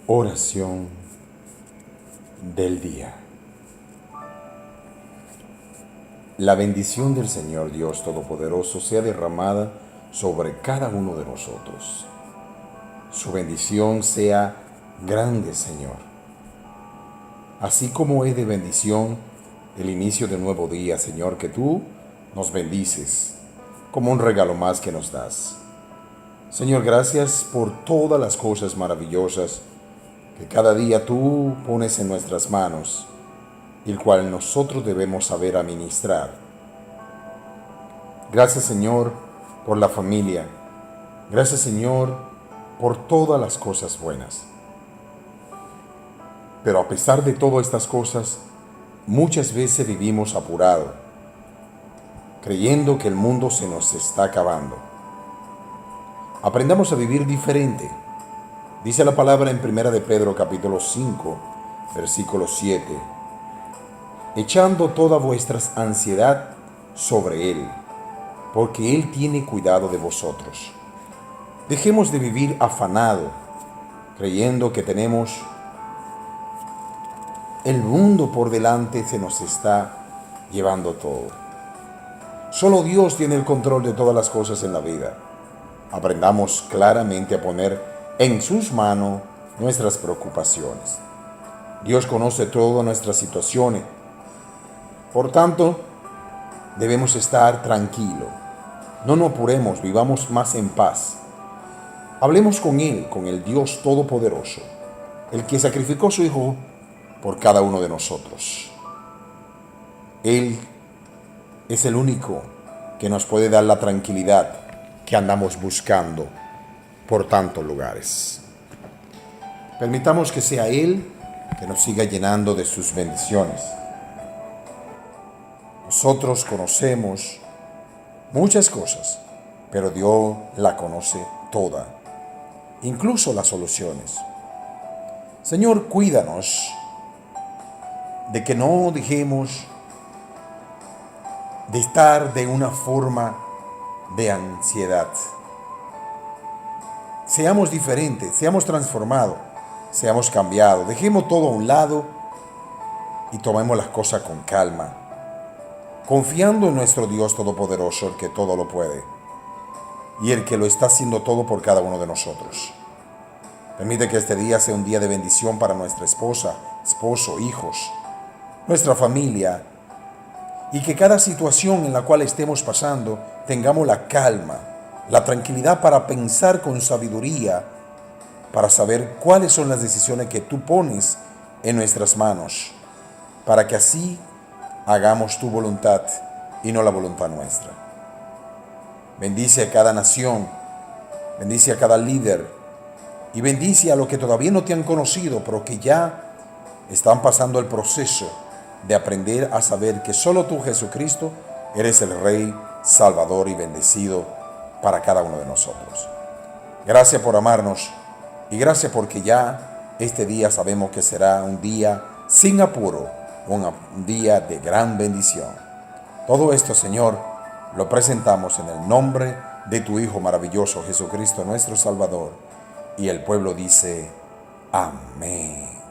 Oración del día. La bendición del Señor Dios Todopoderoso sea derramada sobre cada uno de nosotros. Su bendición sea grande, Señor. Así como es de bendición el inicio del nuevo día, Señor, que tú nos bendices como un regalo más que nos das. Señor, gracias por todas las cosas maravillosas que cada día tú pones en nuestras manos, el cual nosotros debemos saber administrar. Gracias, Señor, por la familia. Gracias, Señor, por todas las cosas buenas. Pero a pesar de todas estas cosas, muchas veces vivimos apurados, creyendo que el mundo se nos está acabando. Aprendamos a vivir diferente. Dice la palabra en 1 de Pedro capítulo 5, versículo 7. Echando toda vuestra ansiedad sobre Él, porque Él tiene cuidado de vosotros. Dejemos de vivir afanado, creyendo que tenemos el mundo por delante, se nos está llevando todo. Solo Dios tiene el control de todas las cosas en la vida. Aprendamos claramente a poner en sus manos nuestras preocupaciones. Dios conoce todas nuestras situaciones. Por tanto, debemos estar tranquilos. No nos apuremos, vivamos más en paz. Hablemos con Él, con el Dios Todopoderoso, el que sacrificó a su Hijo por cada uno de nosotros. Él es el único que nos puede dar la tranquilidad que andamos buscando por tantos lugares. Permitamos que sea Él que nos siga llenando de sus bendiciones. Nosotros conocemos muchas cosas, pero Dios la conoce toda, incluso las soluciones. Señor, cuídanos de que no dejemos de estar de una forma de ansiedad. Seamos diferentes, seamos transformados, seamos cambiados. Dejemos todo a un lado y tomemos las cosas con calma, confiando en nuestro Dios Todopoderoso, el que todo lo puede y el que lo está haciendo todo por cada uno de nosotros. Permite que este día sea un día de bendición para nuestra esposa, esposo, hijos, nuestra familia, y que cada situación en la cual estemos pasando tengamos la calma, la tranquilidad para pensar con sabiduría, para saber cuáles son las decisiones que tú pones en nuestras manos, para que así hagamos tu voluntad y no la voluntad nuestra. Bendice a cada nación, bendice a cada líder y bendice a los que todavía no te han conocido, pero que ya están pasando el proceso de aprender a saber que solo tú, Jesucristo, eres el Rey, Salvador y bendecido para cada uno de nosotros. Gracias por amarnos y gracias porque ya este día sabemos que será un día sin apuro, un día de gran bendición. Todo esto, Señor, lo presentamos en el nombre de tu Hijo maravilloso, Jesucristo, nuestro Salvador. Y el pueblo dice, amén.